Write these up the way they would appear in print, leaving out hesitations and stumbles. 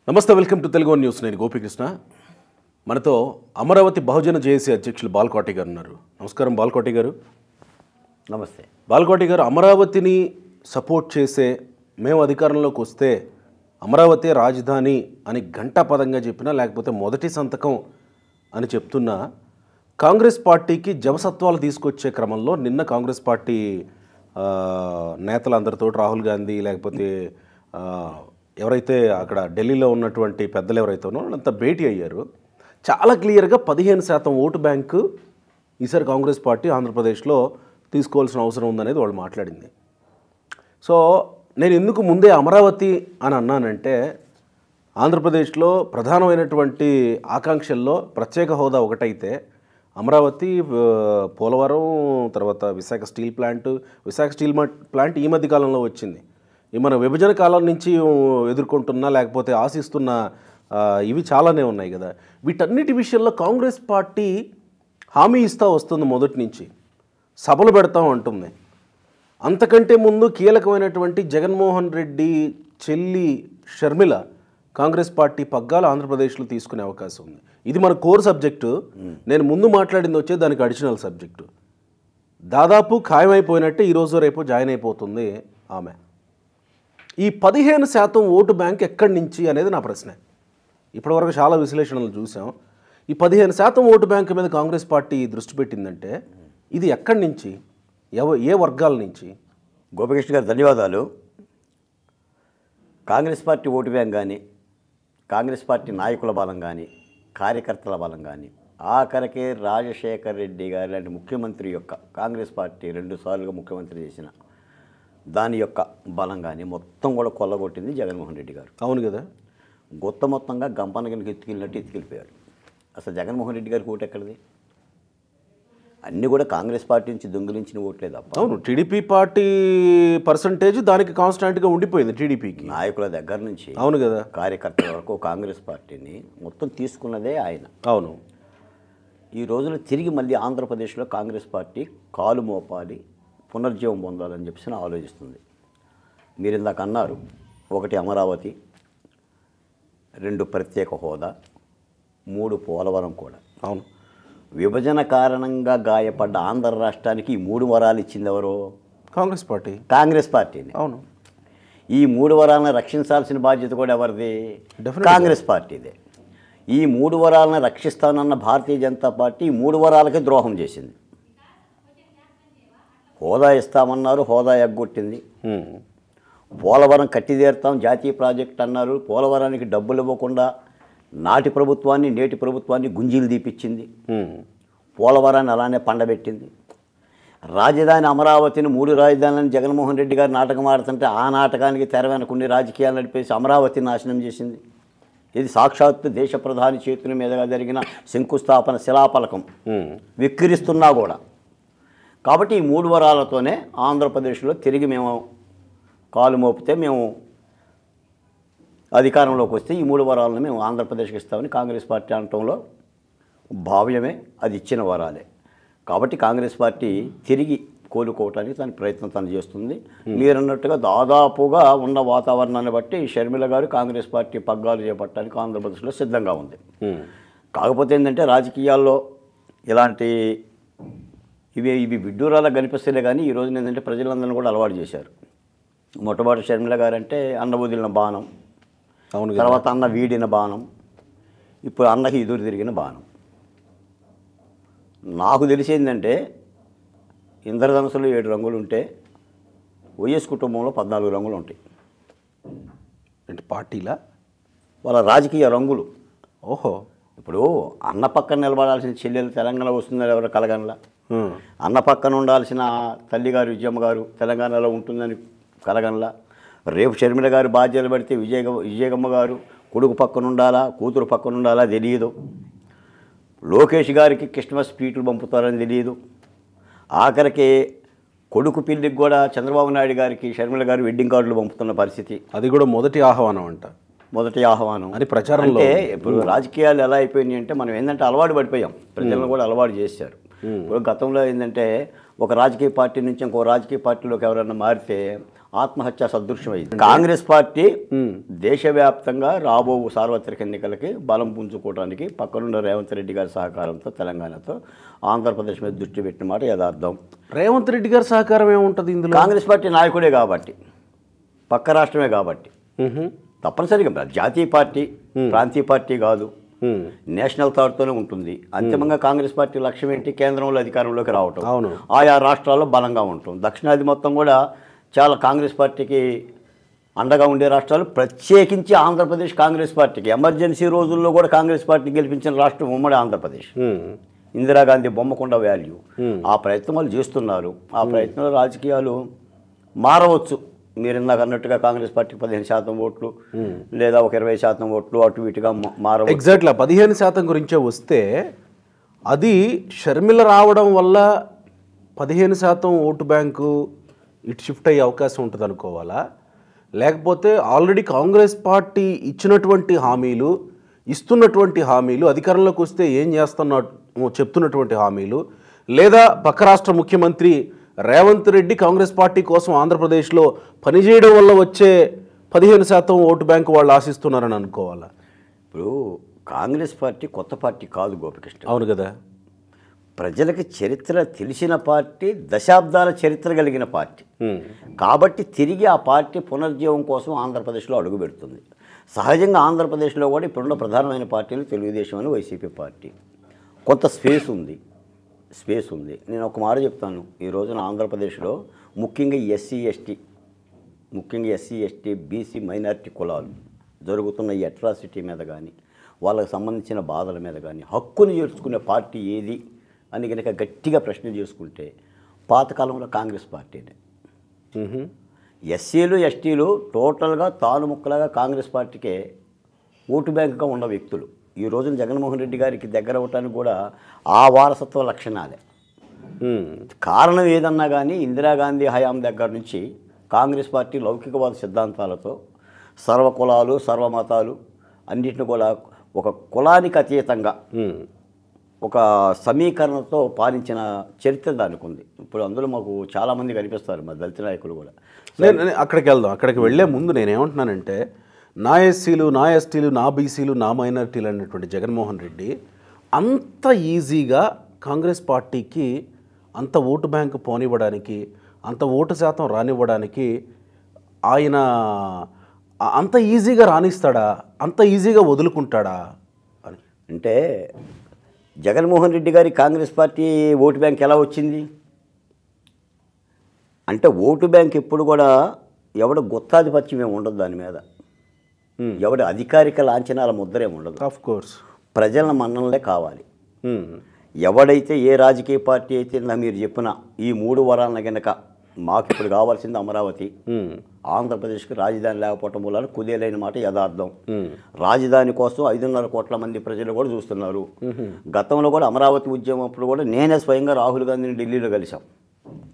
నమస్తే, welcome to Telugu news. నేను గోపికృష్ణ. మనతో అమరావతి బహుజన జేఏసీ అధ్యక్షులు బాల్కోటి గారు ఉన్నారు. నమస్కారం బాల్కోటి గారు. నమస్తే. బాల్కోటి గారు, అమరావతిని సపోర్ట్ చేసే మేము అధికారంలోకి వస్తే అమరావతి రాజధాని అని ఘంటాపదంగా చెప్పినా, లేకపోతే మొదటి సంతకం అని చెప్తున్నా కాంగ్రెస్ పార్టీకి జవసత్వాలు తీసుకొచ్చే క్రమంలో నిన్న కాంగ్రెస్ పార్టీ నేతలందరితో రాహుల్ గాంధీ లేకపోతే ఎవరైతే అక్కడ ఢిల్లీలో ఉన్నటువంటి పెద్దలు ఎవరైతే ఉన్నారో వాళ్ళంతా భేటీ అయ్యారు. చాలా క్లియర్గా 15% ఓటు బ్యాంకు ఈసారి కాంగ్రెస్ పార్టీ ఆంధ్రప్రదేశ్లో తీసుకోవాల్సిన అవసరం ఉందనేది వాళ్ళు మాట్లాడింది. సో నేను ఎందుకు ముందే అమరావతి అని అన్నానంటే, ఆంధ్రప్రదేశ్లో ప్రధానమైనటువంటి ఆకాంక్షల్లో ప్రత్యేక హోదా ఒకటైతే అమరావతి, పోలవరం, తర్వాత విశాఖ స్టీల్ ప్లాంట్ ఈ మధ్య కాలంలో వచ్చింది. మన విభజన కాలం నుంచి ఎదుర్కొంటున్నా లేకపోతే ఆశిస్తున్న ఇవి చాలానే ఉన్నాయి కదా. వీటన్నిటి విషయంలో కాంగ్రెస్ పార్టీ హామీ ఇస్తూ వస్తుంది, మొదటి నుంచి సభలు పెడతాం అంటుంది. అంతకంటే ముందు కీలకమైనటువంటి జగన్మోహన్ రెడ్డి చెల్లి షర్మిల కాంగ్రెస్ పార్టీ పగ్గాలు ఆంధ్రప్రదేశ్లో తీసుకునే అవకాశం ఉంది. ఇది మన కోర్ సబ్జెక్టు. నేను ముందు మాట్లాడింది వచ్చే దానికి అడిషనల్ సబ్జెక్టు. దాదాపు ఖాయమైపోయినట్టే ఈరోజు రేపు జాయిన్ అయిపోతుంది ఆమె. ఈ 15% ఓటు బ్యాంక్ ఎక్కడి నుంచి అనేది నా ప్రశ్న. ఇప్పటివరకు చాలా విశ్లేషణలు చూసాం. ఈ 15% ఓటు బ్యాంక్ మీద కాంగ్రెస్ పార్టీ దృష్టి పెట్టిందంటే ఇది ఎక్కడి నుంచి, ఏ వర్గాల నుంచి? గోపికృష్ణ గారు ధన్యవాదాలు. కాంగ్రెస్ పార్టీ ఓటు బ్యాంక్ కానీ, కాంగ్రెస్ పార్టీ నాయకుల బలం కానీ, కార్యకర్తల బలం కానీ, ఆఖరికే రాజశేఖర్ రెడ్డి గారు లాంటి ముఖ్యమంత్రి యొక్క కాంగ్రెస్ పార్టీ 2 సార్లుగా ముఖ్యమంత్రి చేసిన దాని యొక్క బలం కానీ మొత్తం కూడా కొల్లగొట్టింది జగన్మోహన్ రెడ్డి గారు. అవును కదా. మొత్తంగా గంపనగిరికి ఎత్తుకెళ్ళినట్టు ఎత్తుకెళ్ళిపోయాడు. అసలు జగన్మోహన్ రెడ్డి గారికి ఓటు ఎక్కడిది? అన్నీ కూడా కాంగ్రెస్ పార్టీ నుంచి దొంగిలించిన ఓట్లే తప్ప. అవును, టీడీపీ పార్టీ పర్సంటేజ్ దానికి కాన్స్టాంట్గా ఉండిపోయింది టీడీపీకి. నాయకుల దగ్గర నుంచి అవును కదా, కార్యకర్తల వరకు కాంగ్రెస్ పార్టీని మొత్తం తీసుకున్నదే ఆయన. అవును. ఈ రోజున తిరిగి మళ్ళీ ఆంధ్రప్రదేశ్లో కాంగ్రెస్ పార్టీ కాలు మోపాలి, పునర్జీవం పొందాలని చెప్పేసి ఆలోచిస్తుంది. మీరు ఇందాక అన్నారు, 1 అమరావతి, 2 ప్రత్యేక హోదా, 3 పోలవరం కూడా. అవును. విభజన కారణంగా గాయపడ్డ ఆంధ్ర రాష్ట్రానికి ఈ 3 వరాలు ఇచ్చింది ఎవరు? కాంగ్రెస్ పార్టీ. కాంగ్రెస్ పార్టీని. అవును. ఈ 3 వరాలను రక్షించాల్సిన బాధ్యత కూడా ఎవరిది? కాంగ్రెస్ పార్టీదే. ఈ 3 వరాలను రక్షిస్తానన్న భారతీయ జనతా పార్టీ 3 వరాలకే ద్రోహం చేసింది. హోదా ఇస్తామన్నారు, హోదా ఎగ్గొట్టింది. పోలవరం కట్టిదేరుతాం జాతీయ ప్రాజెక్ట్ అన్నారు, పోలవరానికి డబ్బులు ఇవ్వకుండా నాటి ప్రభుత్వాన్ని నేటి ప్రభుత్వాన్ని గుంజీలు తీపిచ్చింది. పోలవరాన్ని అలానే పండబెట్టింది. రాజధాని అమరావతిని 3 రాజధానులను జగన్మోహన్ రెడ్డి గారు నాటకం ఆడుతుంటే ఆ నాటకానికి తెర వెనకుండి రాజకీయాలు నడిపేసి అమరావతిని నాశనం చేసింది. ఇది సాక్షాత్తు దేశ ప్రధాని చేతుల మీదుగా జరిగిన శంకుస్థాపన శిలాఫలకం, విక్కిరిస్తున్నా కూడా. కాబట్టి ఈ 3 వరాలతోనే ఆంధ్రప్రదేశ్లో తిరిగి మేము కాలు మోపితే, మేము అధికారంలోకి వస్తే ఈ 3 వరాలను మేము ఆంధ్రప్రదేశ్కి ఇస్తామని కాంగ్రెస్ పార్టీ అనటంలో భావ్యమే. అది ఇచ్చిన వరాలే. కాబట్టి కాంగ్రెస్ పార్టీ తిరిగి కోలుకోవటానికి తన ప్రయత్నం తను చేస్తుంది. మీరన్నట్టుగా దాదాపుగా ఉన్న వాతావరణాన్ని బట్టి షర్మిల గారు కాంగ్రెస్ పార్టీ పగ్గాలు చేపట్టడానికి ఆంధ్రప్రదేశ్లో సిద్ధంగా ఉంది. కాకపోతే ఏంటంటే రాజకీయాల్లో ఇలాంటి ఇవి విడ్డూరాలకు కనిపిస్తేనే కానీ ఈ రోజున ఏంటంటే ప్రజలందరినీ కూడా అలవాటు చేశారు. మొట్టమొదటి షర్మిల గారు అంటే అన్న వదిలిన బాణం, అవును, తర్వాత అన్న వీడిన బాణం, ఇప్పుడు అన్నకి ఎదురు తిరిగిన బాణం. నాకు తెలిసిందంటే ఇంద్రధనుసులో 7 రంగులు ఉంటే వైఎస్ కుటుంబంలో 14 రంగులు ఉంటాయి. అంటే పార్టీలా వాళ్ళ రాజకీయ రంగులు. ఓహో. ఇప్పుడు అన్న పక్కన నిలబడాల్సిన చెల్లెలు తెలంగాణ వస్తుందని ఎవరు కలగనలా, అన్న పక్కన ఉండాల్సిన తల్లిగారు విజయమ్మ గారు తెలంగాణలో ఉంటుందని కలగనలా. రేపు షర్మిల గారు బాధ్యతలు పడితే విజయమ్మ గారు కొడుకు పక్కన ఉండాలా, కూతురు పక్కన ఉండాలా తెలియదు. లోకేష్ గారికి క్రిస్మస్ స్పీట్లు పంపుతారని తెలియదు. ఆఖరికి కొడుకు పిల్లికి కూడా చంద్రబాబు నాయుడు గారికి షర్మిల గారు వెడ్డింగ్ కార్డులు పంపుతున్న పరిస్థితి. అది కూడా మొదటి ఆహ్వానం అంట. మొదటి ఆహ్వానం అని ప్రచారం. అంటే ఇప్పుడు రాజకీయాలు ఎలా అయిపోయినాయి అంటే మనం ఏంటంటే అలవాటు పడిపోయాం, ప్రజలను కూడా అలవాటు చేశారు. ఇప్పుడు గతంలో ఏంటంటే ఒక రాజకీయ పార్టీ నుంచి ఇంకో రాజకీయ పార్టీలోకి ఎవరైనా మారితే ఆత్మహత్య సదృశ్యం అయింది. కాంగ్రెస్ పార్టీ దేశవ్యాప్తంగా రాబో సార్వత్రిక ఎన్నికలకి బలం పుంజుకోవడానికి పక్కనున్న రేవంత్ రెడ్డి గారి సహకారంతో తెలంగాణతో ఆంధ్రప్రదేశ్ మీద దృష్టి పెట్టిన మాట యథార్థం. రేవంత్ రెడ్డి గారి సహకారం ఏముంటుంది ఇందులో? కాంగ్రెస్ పార్టీ నాయకుడే కాబట్టి, పక్క రాష్ట్రమే కాబట్టి తప్పనిసరిగా జాతీయ పార్టీ, ప్రాంతీయ పార్టీ కాదు, నేషనల్ థాట్తోనే ఉంటుంది. అంతిమంగా కాంగ్రెస్ పార్టీ లక్ష్యం ఏంటి? కేంద్రంలో అధికారంలోకి రావటం, ఆయా రాష్ట్రాల్లో బలంగా ఉండటం. దక్షిణాది మొత్తం కూడా చాలా కాంగ్రెస్ పార్టీకి అండగా ఉండే రాష్ట్రాలు, ప్రత్యేకించి ఆంధ్రప్రదేశ్ కాంగ్రెస్ పార్టీకి ఎమర్జెన్సీ రోజుల్లో కూడా కాంగ్రెస్ పార్టీ గెలిపించిన రాష్ట్రం ఉమ్మడి ఆంధ్రప్రదేశ్. ఇందిరాగాంధీ బొమ్మకొండ వాల్యూ. ఆ ప్రయత్నం వాళ్ళు చేస్తున్నారు. ఆ ప్రయత్నంలో రాజకీయాలు మారవచ్చు. మీరు ఇందాక అన్నట్టుగా కాంగ్రెస్ పార్టీకి 15% ఓట్లు లేదా ఒక 20% ఓట్లు అటు ఇటుగా మారవచ్చు. ఎగ్జాక్ట్లీ 15% గురించే వస్తే అది షర్మిల రావడం వల్ల 15% ఓటు బ్యాంకు ఇటు షిఫ్ట్ అయ్యే అవకాశం ఉంటుంది అనుకోవాలా? లేకపోతే ఆల్రెడీ కాంగ్రెస్ పార్టీ ఇచ్చినటువంటి హామీలు, ఇస్తున్నటువంటి హామీలు, అధికారంలోకి వస్తే ఏం చేస్తున్నా చెప్తున్నటువంటి హామీలు, లేదా పక్క రాష్ట్ర ముఖ్యమంత్రి రేవంత్ రెడ్డి కాంగ్రెస్ పార్టీ కోసం ఆంధ్రప్రదేశ్లో పనిచేయడం వల్ల వచ్చే 15% ఓటు బ్యాంకు వాళ్ళు ఆశిస్తున్నారని అనుకోవాలా? ఇప్పుడు కాంగ్రెస్ పార్టీ కొత్త పార్టీ కాదు గోపికృష్ణ. అవును కదా. ప్రజలకి చరిత్ర తెలిసిన పార్టీ, దశాబ్దాల చరిత్ర కలిగిన పార్టీ కాబట్టి తిరిగి ఆ పార్టీ పునర్జీవం కోసం ఆంధ్రప్రదేశ్లో అడుగు పెడుతుంది. సహజంగా ఆంధ్రప్రదేశ్లో కూడా ఇప్పుడున్న ప్రధానమైన పార్టీలు తెలుగుదేశం అని, వైసీపీ పార్టీ. కొంత స్పేస్ ఉంది. నేను ఒక మాట చెప్తాను. ఈ రోజున ఆంధ్రప్రదేశ్లో ముఖ్యంగా ఎస్సీ ఎస్టీ బీసీ మైనారిటీ కులాలు జరుగుతున్న ఈ అట్రాసిటీ మీద కానీ, వాళ్ళకి సంబంధించిన బాధల మీద కానీ హక్కును చేర్చుకునే పార్టీ ఏది అని కనుక గట్టిగా ప్రశ్న చేసుకుంటే పాతకాలంలో కాంగ్రెస్ పార్టీనే. ఎస్సీలు ఎస్టీలు టోటల్గా తానుముక్కలుగా కాంగ్రెస్ పార్టీకే ఓటు బ్యాంకుగా ఉన్న వ్యక్తులు ఈ రోజున జగన్మోహన్ రెడ్డి గారికి దగ్గర అవ్వటానికి కూడా ఆ వారసత్వ లక్షణాలే కారణం. ఏదన్నా కానీ ఇందిరాగాంధీ హయాం దగ్గర నుంచి కాంగ్రెస్ పార్టీ లౌకికవాద సిద్ధాంతాలతో సర్వకులాలు సర్వమతాలు అన్నింటిని కూడా ఒక కులానికి అతీతంగా ఒక సమీకరణతో పాలించిన చరిత్ర దానికి ఉంది. ఇప్పుడు అందులో మాకు చాలామంది కనిపిస్తారు, మా దళిత నాయకులు కూడా. నేను అక్కడికి వెళ్దాం. అక్కడికి వెళ్ళే ముందు నేనేమంటున్నానంటే, నా ఎస్సీలు, నా ఎస్టీలు, నా బీసీలు, నా మైనారిటీలు అనేటువంటి జగన్మోహన్ రెడ్డి అంత ఈజీగా కాంగ్రెస్ పార్టీకి అంత ఓటు బ్యాంకు పోనివ్వడానికి, అంత ఓటు శాతం రానివ్వడానికి ఆయన అంత ఈజీగా రాణిస్తాడా, అంత ఈజీగా వదులుకుంటాడా అని? అంటే జగన్మోహన్ రెడ్డి గారి కాంగ్రెస్ పార్టీ ఓటు బ్యాంక్ ఎలా వచ్చింది అంటే, ఓటు బ్యాంక్ ఎప్పుడు కూడా ఎవడ గుత్తాధిపత్యం ఏమి ఉండదు, దాని మీద ఎవడ అధికారిక లాంఛనాల ముద్రేం ఉండదు. ఆఫ్ కోర్స్ ప్రజల మన్ననలే కావాలి. ఎవడైతే ఏ రాజకీయ పార్టీ అయితే మీరు చెప్పిన ఈ 3 వరాలను గనక మాకు ఇప్పుడు కావాల్సింది అమరావతి, ఆంధ్రప్రదేశ్కి రాజధాని లేకపోవటం వల్ల కుదేలైన మాట యథార్థం. రాజధాని కోసం 5.5 కోట్ల మంది ప్రజలు కూడా చూస్తున్నారు. గతంలో కూడా అమరావతి ఉద్యమం అప్పుడు కూడా నేనే స్వయంగా రాహుల్ గాంధీని ఢిల్లీలో కలిసాం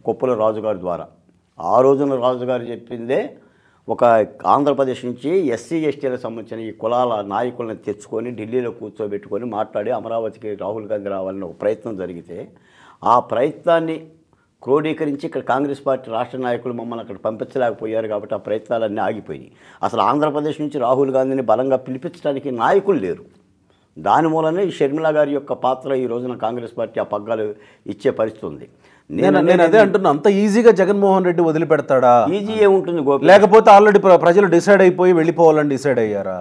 కొప్పుల రాజుగారి ద్వారా. ఆ రోజున రాజుగారు చెప్పిందే ఒక ఆంధ్రప్రదేశ్ నుంచి ఎస్సీ ఎస్టీలకు సంబంధించిన ఈ కులాల నాయకులను తెచ్చుకొని ఢిల్లీలో కూర్చోబెట్టుకొని మాట్లాడి అమరావతికి రాహుల్ గాంధీ రావాలని ఒక ప్రయత్నం జరిగితే, ఆ ప్రయత్నాన్ని క్రోడీకరించి ఇక్కడ కాంగ్రెస్ పార్టీ రాష్ట్ర నాయకులు మమ్మల్ని అక్కడ పంపించలేకపోయారు కాబట్టి ఆ ప్రయత్నాలన్నీ ఆగిపోయినాయి. అసలు ఆంధ్రప్రదేశ్ నుంచి రాహుల్ గాంధీని బలంగా పిలిపించడానికి నాయకులు లేరు. దాని మూలనే ఈ షర్మిల గారి యొక్క పాత్ర ఈ రోజున కాంగ్రెస్ పార్టీ ఆ పగ్గాలు ఇచ్చే పరిస్థితి ఉంది. నేను అదే అంటున్నా, అంత ఈజీగా జగన్మోహన్ రెడ్డి వదిలిపెడతాడా? ఈజీ ఏముంటుంది గోపి, లేకపోతే ఆల్రెడీ ప్రజలు డిసైడ్ అయిపోయి వెళ్ళిపోవాలని డిసైడ్ అయ్యారా?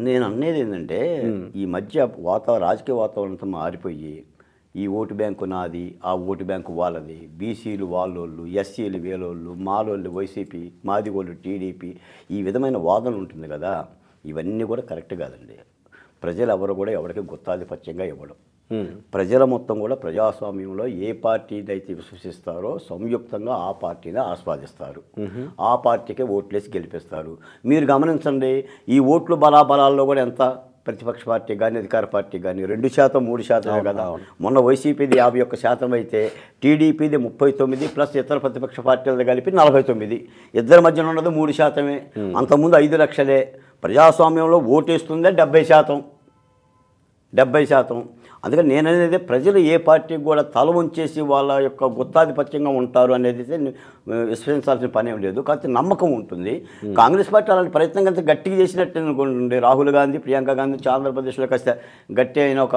నేను అనేది ఏంటంటే, ఈ మధ్య రాజకీయ వాతావరణంతో మారిపోయి ఈ ఓటు బ్యాంకు నాది, ఆ ఓటు బ్యాంకు వాళ్ళది, బీసీలు వాళ్ళోళ్ళు, ఎస్సీలు వీళ్ళోళ్ళు, మాలోళ్ళు వైసీపీ, మాదిగోళ్ళు టీడీపీ, ఈ విధమైన వాదన ఉంటుంది కదా. ఇవన్నీ కూడా కరెక్ట్ కాదండి. ప్రజలు ఎవరు కూడా ఎవరికి గుత్తాధిపత్యంగా ఇవ్వడం. ప్రజల మొత్తం కూడా ప్రజాస్వామ్యంలో ఏ పార్టీని అయితే విశ్వసిస్తారో సంయుక్తంగా ఆ పార్టీని ఆస్వాదిస్తారు, ఆ పార్టీకే ఓట్లేసి గెలిపిస్తారు. మీరు గమనించండి, ఈ ఓట్లు బలాబలాల్లో కూడా ఎంత ప్రతిపక్ష పార్టీ కానీ అధికార పార్టీ కానీ 2% 3% కదా. మొన్న వైసీపీది 51% అయితే టీడీపీది 39 ప్లస్ ఇతర ప్రతిపక్ష పార్టీలతో కలిపి 49. ఇద్దరి మధ్యన ఉన్నది 3%. అంతకుముందు 5 లక్షలే. ప్రజాస్వామ్యంలో ఓటేస్తుందే 70%. అందుకని నేను అనేది ప్రజలు ఏ పార్టీకి కూడా తల వంచేసి వాళ్ళ యొక్క గుత్తాధిపత్యంగా ఉంటారు అనేది విశ్వసించాల్సిన పని ఏం లేదు. కాకపోతే నమ్మకం ఉంటుంది. కాంగ్రెస్ పార్టీ అలాంటి ప్రయత్నం కంటే గట్టిగా చేసినట్టు అనుకోండి. రాహుల్ గాంధీ, ప్రియాంక గాంధీ ఆంధ్రప్రదేశ్లో కాస్త గట్టి అయిన ఒక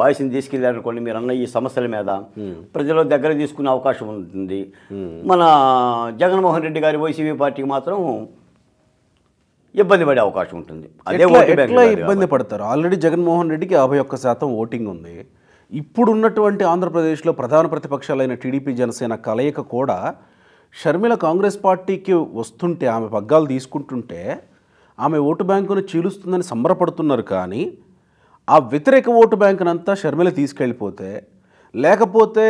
వాయిస్ని తీసుకెళ్ళారనుకోండి, మీరు అన్న ఈ సమస్యల మీద ప్రజల దగ్గర తీసుకునే అవకాశం ఉంటుంది. మన జగన్మోహన్ రెడ్డి గారి వైసీపీ పార్టీకి మాత్రం ఇబ్బంది పడే అవకాశం ఉంటుంది. అదే ఎట్లా ఇబ్బంది పడతారు? ఆల్రెడీ జగన్మోహన్ రెడ్డికి 51% ఓటింగ్ ఉంది. ఇప్పుడున్నటువంటి ఆంధ్రప్రదేశ్లో ప్రధాన ప్రతిపక్షాలైన టీడీపీ, జనసేన కలయిక కూడా షర్మిల కాంగ్రెస్ పార్టీకి వస్తుంటే, ఆమె పగ్గాలు తీసుకుంటుంటే ఆమె ఓటు బ్యాంకును చీలుస్తుందని సంబరపడుతున్నారు. కానీ ఆ వ్యతిరేక ఓటు బ్యాంకునంతా షర్మిల తీసుకెళ్ళిపోతే, లేకపోతే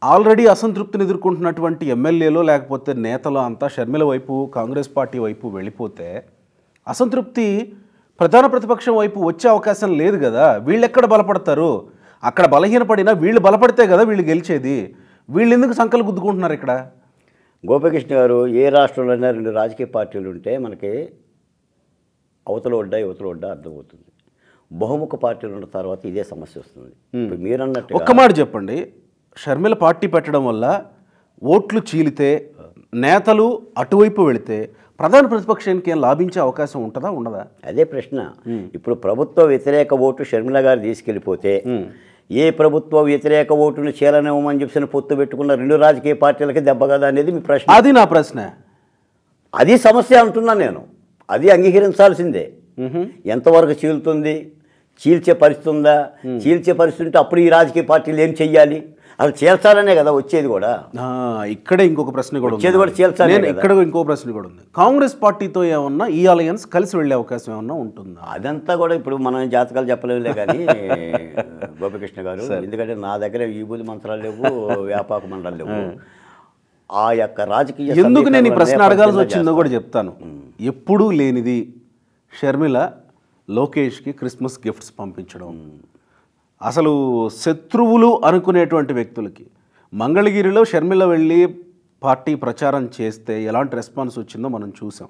ఆల్రెడీ అసంతృప్తిని ఎదుర్కొంటున్నటువంటి ఎమ్మెల్యేలు లేకపోతే నేతలు అంతా షర్మిల వైపు, కాంగ్రెస్ పార్టీ వైపు వెళ్ళిపోతే అసంతృప్తి ప్రధాన ప్రతిపక్షం వైపు వచ్చే అవకాశం లేదు కదా. వీళ్ళు ఎక్కడ బలపడతారు? అక్కడ బలహీనపడినా వీళ్ళు బలపడితే కదా వీళ్ళు గెలిచేది. వీళ్ళు ఎందుకు సంకలు గుద్దుకుంటున్నారు ఇక్కడ? గోపికృష్ణ గారు, ఏ రాష్ట్రంలోనే 2 రాజకీయ పార్టీలు ఉంటే మనకి అవతల ఒడ్డా యువతల ఒడ్డా అర్థమవుతుంది. బహుముఖ పార్టీలు ఉన్న తర్వాత ఇదే సమస్య వస్తుంది. ఇప్పుడు మీరు అన్నట్టు ఒక్క మాట చెప్పండి, షర్మిల పార్టీ పెట్టడం వల్ల ఓట్లు చీలితే, నేతలు అటువైపు వెళితే ప్రధాన ప్రతిపక్షానికి ఏం లాభించే అవకాశం ఉంటుందా, ఉండదా? అదే ప్రశ్న. ఇప్పుడు ప్రభుత్వ వ్యతిరేక ఓటు షర్మిల గారు తీసుకెళ్ళిపోతే ఏ ప్రభుత్వ వ్యతిరేక ఓటును చేరనివ్వమని చెప్పి పొత్తు పెట్టుకున్న 2 రాజకీయ పార్టీలకి దెబ్బ కదా అనేది మీ ప్రశ్న. అది నా ప్రశ్న. అది సమస్య అంటున్నా నేను. అది అంగీకరించాల్సిందే. ఎంతవరకు చీలుతుంది, చీల్చే పరిస్థితి ఉందా? చీల్చే పరిస్థితి ఉంటే అప్పుడు ఈ రాజకీయ పార్టీలు ఏం చెయ్యాలి? అసలు చేల్చాలనే కదా వచ్చేది కూడా. ఇక్కడే ఇంకొక ప్రశ్న కూడా వచ్చేది కూడా చేల్చాలి. ఇక్కడ ఇంకో ప్రశ్న కూడా ఉంది. కాంగ్రెస్ పార్టీతో ఏమన్నా ఈ అలయన్స్ కలిసి వెళ్ళే అవకాశం ఏమన్నా ఉంటుందా? అదంతా కూడా ఇప్పుడు మనం జాతకాలు చెప్పలేవులే కానీ గోపికృష్ణ గారు, ఎందుకంటే నా దగ్గర ఈ బూది మంత్రాలు లేవు, వ్యాపాక మండలాలు లేవు. ఆ యొక్క రాజకీయ ఎందుకు నేను ఈ ప్రశ్న అడగాల్సి వచ్చిందో కూడా చెప్తాను. ఎప్పుడూ లేనిది షర్మిల లోకేష్కి క్రిస్మస్ గిఫ్ట్స్ పంపించడం, అసలు శత్రువులు అనుకునేటువంటి వ్యక్తులకి మంగళగిరిలో షర్మిల వెళ్ళి పార్టీ ప్రచారం చేస్తే ఎలాంటి రెస్పాన్స్ వచ్చిందో మనం చూసాం.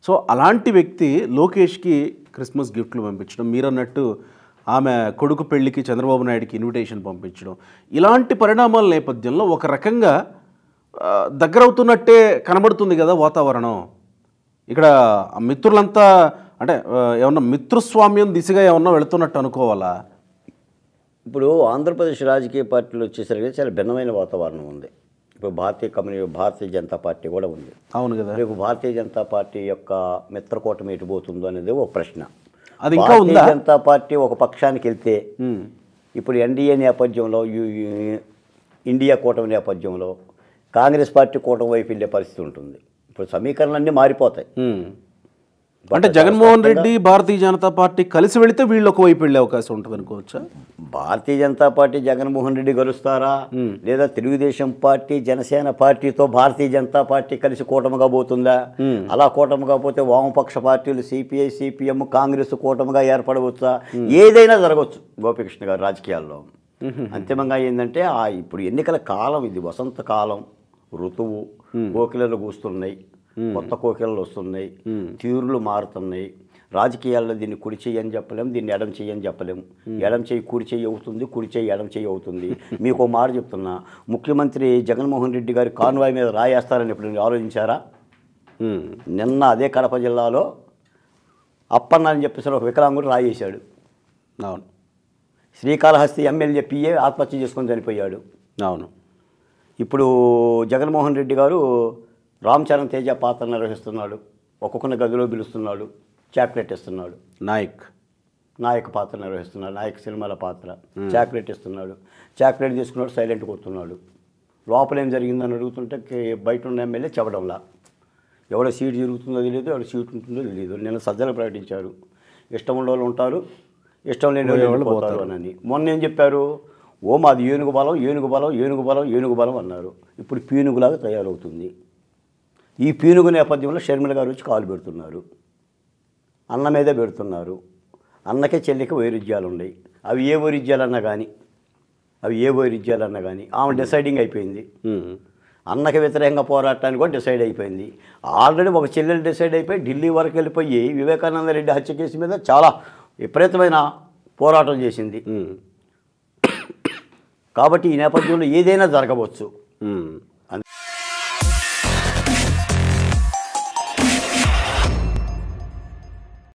సో అలాంటి వ్యక్తి లోకేష్కి క్రిస్మస్ గిఫ్ట్లు పంపించడం, మీరన్నట్టు ఆమె కొడుకు పెళ్లికి చంద్రబాబు నాయుడుకి ఇన్విటేషన్ పంపించడం, ఇలాంటి పరిణామాల నేపథ్యంలో ఒక రకంగా దగ్గరవుతున్నట్టే కనబడుతుంది కదా వాతావరణం. ఇక్కడ మిత్రులంతా అంటే ఏమన్నా మిత్రస్వామ్యం దిశగా ఏమన్నా వెళుతున్నట్టు అనుకోవాలా? ఇప్పుడు ఆంధ్రప్రదేశ్ రాజకీయ పార్టీలు వచ్చేసరికి చాలా భిన్నమైన వాతావరణం ఉంది. ఇప్పుడు భారతీయ జనతా పార్టీ కూడా ఉంది. అవును కదా. రేపు భారతీయ జనతా పార్టీ యొక్క మిత్రకూటమి ఎటుపోతుందో అనేది ఒక ప్రశ్న. అది ఇంకా ఉందా? భారతీయ జనతా పార్టీ ఒక పక్షానికి వెళ్తే ఇప్పుడు ఎన్డీఏ నేపథ్యంలో, ఇండియా కూటమి నేపథ్యంలో కాంగ్రెస్ పార్టీ కూటమి వైపు వెళ్ళే పరిస్థితి ఉంటుంది. ఇప్పుడు సమీకరణలన్నీ మారిపోతాయి. అంటే జగన్మోహన్ రెడ్డి, భారతీయ జనతా పార్టీ కలిసి వెళితే వీళ్ళు ఒకవైపు వెళ్ళే అవకాశం ఉంటుంది అనుకోవచ్చా? భారతీయ జనతా పార్టీ జగన్మోహన్ రెడ్డి కలుస్తారా, లేదా తెలుగుదేశం పార్టీ జనసేన పార్టీతో భారతీయ జనతా పార్టీ కలిసి కూటమిగా పోతుందా? అలా కూటమిగా పోతే వామపక్ష పార్టీలు సిపిఐ, సిపిఎం, కాంగ్రెస్ కూటమిగా ఏర్పడవచ్చా? ఏదైనా జరగవచ్చు గోపికృష్ణ గారు రాజకీయాల్లో. అంతిమంగా ఏంటంటే ఇప్పుడు ఎన్నికల కాలం ఇది, వసంత కాలం, ఋతువు, కోకిలలు కూస్తున్నాయి, కొత్త కోకిలలు వస్తున్నాయి, తీరులు మారుతున్నాయి. రాజకీయాల్లో దీన్ని కుడి చెయ్యి అని చెప్పలేము, దీన్ని ఎడం చెయ్యి అని చెప్పలేము. ఎడం చెయ్యి కుడి చెయ్యి అవుతుంది, కుడి చెయ్యి ఎడం చెయ్యి అవుతుంది. మీకు ఒక మాట చెప్తున్నా, ముఖ్యమంత్రి జగన్మోహన్ రెడ్డి గారి కాన్వాయ్ మీద రాయేస్తారని ఇప్పుడు మీరు ఆలోచించారా? నిన్న అదే కడప జిల్లాలో అప్పన్న అని చెప్పేసి ఒక వికలాంగుడు రాయేశాడు. అవును. శ్రీకాళహస్తి ఎమ్మెల్యే పిఏ ఆత్మహత్య చేసుకొని చనిపోయాడు. అవును. ఇప్పుడు జగన్మోహన్ రెడ్డి గారు రామ్ చరణ్ తేజ పాత్ర నిర్వహిస్తున్నాడు. ఒక్కొక్కరిని గదిలో పిలుస్తున్నాడు, చాక్లెట్ ఇస్తున్నాడు. నాయక్ పాత్ర నిర్వహిస్తున్నాడు, నాయక్ సినిమాల పాత్ర. చాక్లెట్ ఇస్తున్నాడు, చాక్లెట్ తీసుకున్నాడు, సైలెంట్ కొడుతున్నాడు. లోపల ఏం జరిగిందని అడుగుతుంటే బయట ఉన్న ఎమ్మెల్యే చెప్పడంలా. ఎవడో సీట్ జరుగుతుందో తెలియదు, ఎవడో సీట్ ఉంటుందో తెలియదు. నిన్న సజ్జలు ప్రకటించారు, ఇష్టం ఉన్న వాళ్ళు ఉంటారు, ఇష్టం లేని వాళ్ళు పోతారు అని. మొన్న ఏం చెప్పారు? మాది ఏనుగు బలం, ఏనుగు బలం, ఏనుగు బలం, ఏనుగు బలం అన్నారు. ఇప్పుడు పీనుగులాగా తయారవుతుంది. ఈ పీనుగు నేపథ్యంలో షర్మిల గారు వచ్చి కాలు పెడుతున్నారు, అన్న మీదే పెడుతున్నారు. అన్నకే చెల్లికి వైరుధ్యాలు ఉన్నాయి. అవి ఏ వైరుధ్యాలన్నా కానీ ఆమె డిసైడింగ్ అయిపోయింది. అన్నకి వ్యతిరేకంగా పోరాటానికి కూడా డిసైడ్ అయిపోయింది. ఆల్రెడీ ఒక చెల్లెలు డిసైడ్ అయిపోయి ఢిల్లీ వరకు వెళ్ళిపోయి వివేకానంద రెడ్డి హత్య కేసు మీద చాలా విపరీతమైన పోరాటం చేసింది. కాబట్టి ఈ నేపథ్యంలో ఏదైనా జరగవచ్చు.